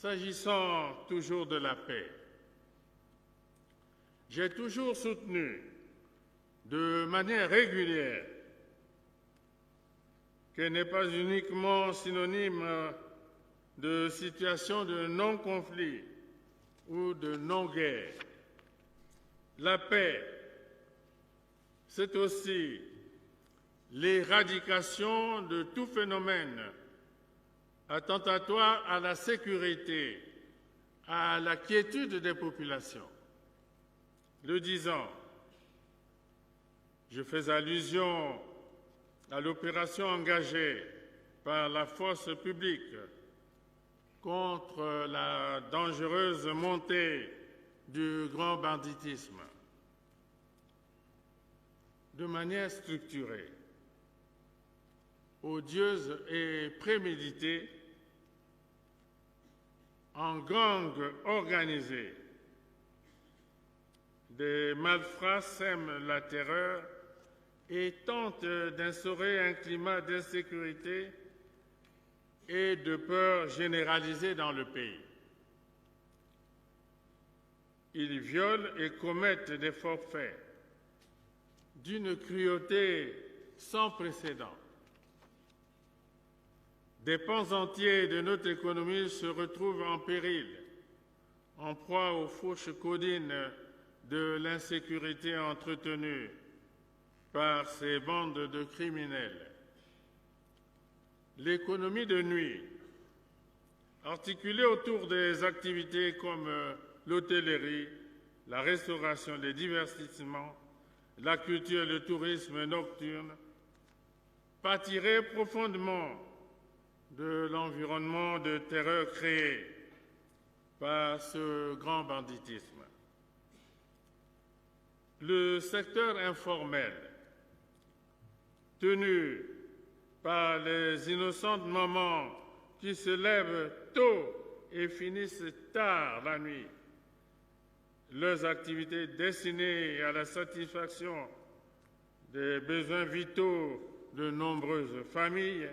S'agissant toujours de la paix, j'ai toujours soutenu de manière régulière qu'elle n'est pas uniquement synonyme de situation de non-conflit ou de non-guerre. La paix, c'est aussi l'éradication de tout phénomène attentatoire à la sécurité, à la quiétude des populations. Le disant, je fais allusion à l'opération engagée par la force publique contre la dangereuse montée du grand banditisme. De manière structurée, odieuse et préméditée, en gangs organisés, des malfrats sèment la terreur et tentent d'instaurer un climat d'insécurité et de peur généralisée dans le pays. Ils violent et commettent des forfaits d'une cruauté sans précédent. Des pans entiers de notre économie se retrouvent en péril, en proie aux fausses codines de l'insécurité entretenue par ces bandes de criminels. L'économie de nuit, articulée autour des activités comme l'hôtellerie, la restauration, les divertissements, la culture et le tourisme nocturne, pâtirait profondément de l'environnement de terreur créé par ce grand banditisme. Le secteur informel, tenu par les innocentes mamans qui se lèvent tôt et finissent tard la nuit, leurs activités destinées à la satisfaction des besoins vitaux de nombreuses familles,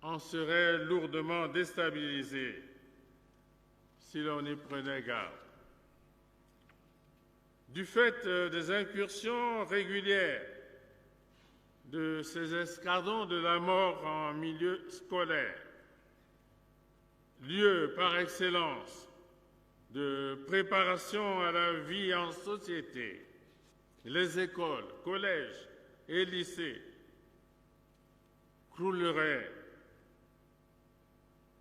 en seraient lourdement déstabilisées si l'on y prenait garde. Du fait des incursions régulières de ces escadrons de la mort en milieu scolaire, lieu par excellence de préparation à la vie en société, les écoles, collèges et lycées crouleraient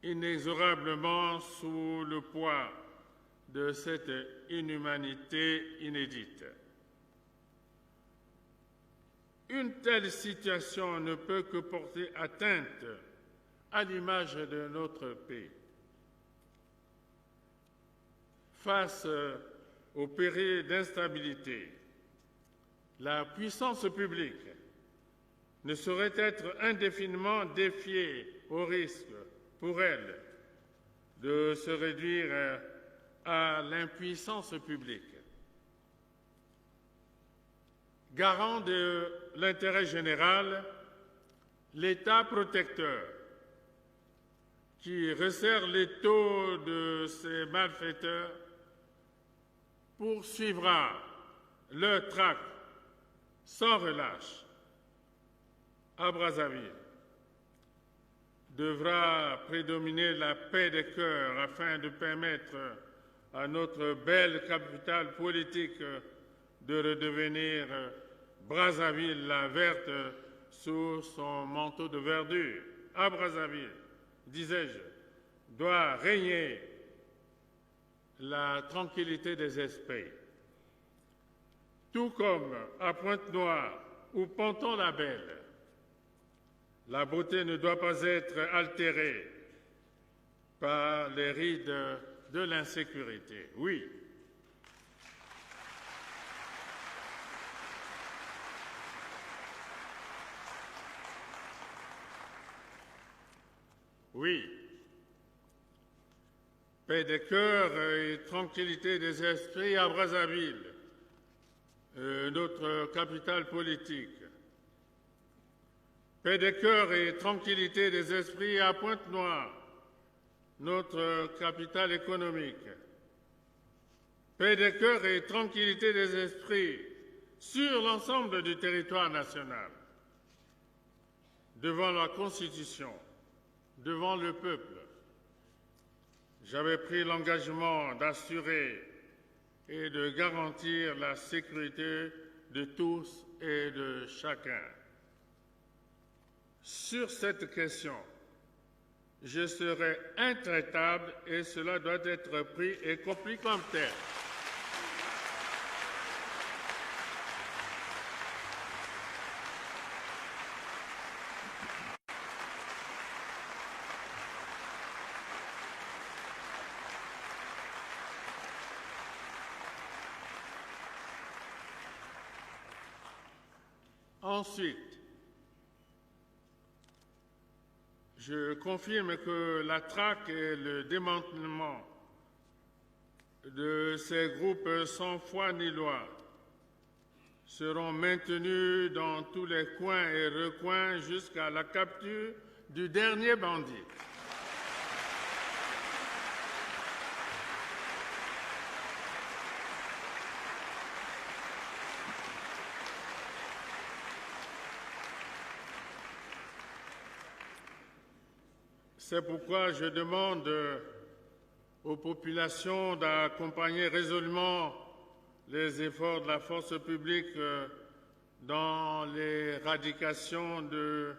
inexorablement sous le poids de cette inhumanité inédite. Une telle situation ne peut que porter atteinte à l'image de notre pays. Face au péril d'instabilité, la puissance publique ne saurait être indéfiniment défiée au risque pour elle de se réduire à l'impuissance publique. Garant de l'intérêt général, l'État protecteur, qui resserre l'étau de ces malfaiteurs, poursuivra leur traque sans relâche. À Brazzaville, devra prédominer la paix des cœurs afin de permettre à notre belle capitale politique de redevenir Brazzaville la verte sous son manteau de verdure. À Brazzaville, disais-je, doit régner la tranquillité des esprits. Tout comme à Pointe-Noire ou Ponton-la-Belle, la beauté ne doit pas être altérée par les rides de l'insécurité. Oui. Oui. Paix des cœurs et tranquillité des esprits à Brazzaville, notre capitale politique. Paix des cœurs et tranquillité des esprits à Pointe-Noire, notre capitale économique. Paix des cœurs et tranquillité des esprits sur l'ensemble du territoire national. Devant la Constitution, devant le peuple, j'avais pris l'engagement d'assurer et de garantir la sécurité de tous et de chacun. Sur cette question, je serai intraitable et cela doit être pris et compris comme tel. Ensuite, je confirme que la traque et le démantèlement de ces groupes sans foi ni loi seront maintenus dans tous les coins et recoins jusqu'à la capture du dernier bandit. C'est pourquoi je demande aux populations d'accompagner résolument les efforts de la force publique dans l'éradication de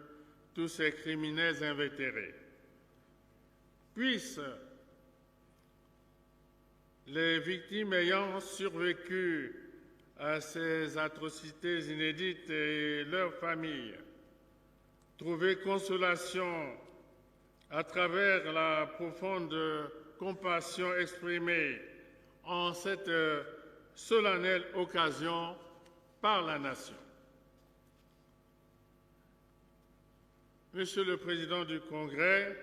tous ces criminels invétérés. Puissent les victimes ayant survécu à ces atrocités inédites et leurs familles trouver consolation à travers la profonde compassion exprimée en cette solennelle occasion par la Nation. Monsieur le Président du Congrès,